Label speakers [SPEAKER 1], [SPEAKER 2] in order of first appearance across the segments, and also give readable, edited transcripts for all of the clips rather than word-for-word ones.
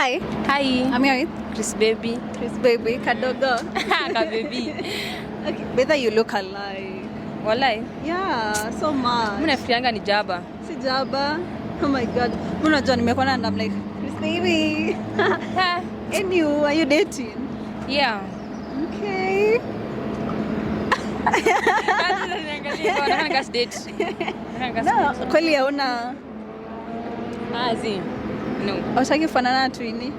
[SPEAKER 1] Hi.
[SPEAKER 2] Hi.
[SPEAKER 1] I'm here with
[SPEAKER 2] Chris baby.
[SPEAKER 1] Chris baby, kadogo.
[SPEAKER 2] Ka baby.
[SPEAKER 1] Okay, better you look alike.
[SPEAKER 2] Walai.
[SPEAKER 1] Yeah, so much.
[SPEAKER 2] Mimi nafikirianga ni Jaba.
[SPEAKER 1] Si Jaba. Oh my god. Mimi unajua nimekuona and I'm like, Chris baby. And you, are you dating?
[SPEAKER 2] Yeah.
[SPEAKER 1] Okay.
[SPEAKER 2] Nataka gas date.
[SPEAKER 1] No, kweli hauna.
[SPEAKER 2] Zi. No.
[SPEAKER 1] Hutaki kufanana na twini?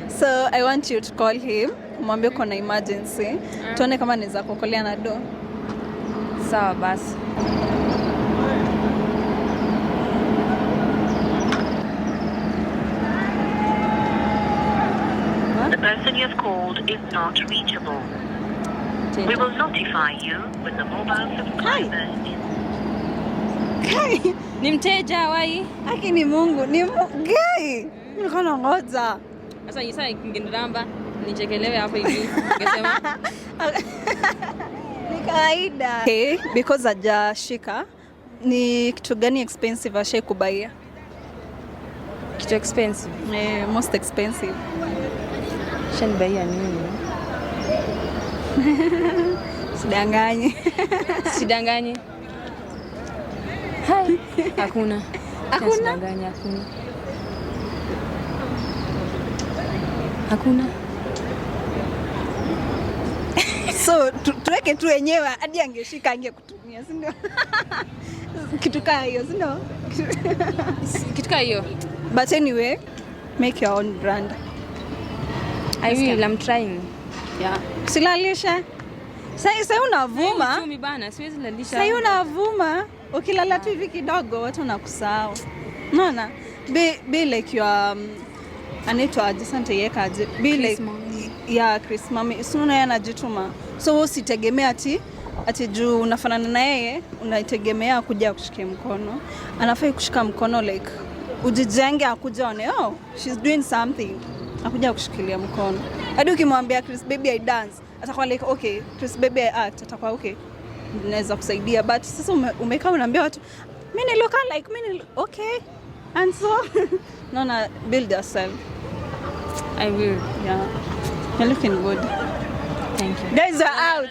[SPEAKER 1] So I want you to call him. Mwambie kuna emergency. Tuone kama naweza kukolea na do.
[SPEAKER 2] Sawa basi.
[SPEAKER 3] The person you have called is not reachable. We will notify you when the mobile subscriber is...
[SPEAKER 1] Kai,
[SPEAKER 2] Ni mteja wai.
[SPEAKER 1] haki ni Mungu, ni Gai. Nilikuwa nangoja.
[SPEAKER 2] Sasa yisa ingeniramba nichekelewe hapo hivi. Ungesema
[SPEAKER 1] Ni kawaida. Okay, because hajashika ni kitu gani expensive ashai kubaia?
[SPEAKER 2] kitu expensive.
[SPEAKER 1] Most expensive.
[SPEAKER 2] Shanibaia nini?
[SPEAKER 1] Sidanganye.
[SPEAKER 2] Sidanganye. Hai. Hakuna.
[SPEAKER 1] Hakuna?
[SPEAKER 2] Sidanganye hakuna. Hakuna.
[SPEAKER 1] So tuweke tu wenyewe hadi angeshika angekutumia, si ndio? Kitu kama hiyo, si ndio?
[SPEAKER 2] Kitu kama hiyo.
[SPEAKER 1] But anyway, make your own brand.
[SPEAKER 2] I will, I'm trying.
[SPEAKER 1] Yeah. Silalisha. Sasa unavuma.
[SPEAKER 2] Mimi bana, siwezi lalisha.
[SPEAKER 1] Sasa unavuma, ukilala tu hivi kidogo watu wanakusahau. Unaona? Be like your anaitwa Asante yekaje. Be like yeah, Chris mami. Usiona yeye anajituma. So usitegemea ati juu unafanana na yeye, unaitegemea kuja kushikia mkono. Anafai kushika mkono like ujijenge akuja one, oh, she's doing something. Akuja kushikilia mkono. Hadi ukimwambia Chris baby I dance, atakuwa like okay, Chris baby I act, atakuwa okay. Naweza kusaidia, but sasa umekaa unaambia watu mimi ni look like mimi okay. And so no, build yourself.
[SPEAKER 2] I will.
[SPEAKER 1] Yeah. You're looking good.
[SPEAKER 2] Thank you.
[SPEAKER 1] Guys are out.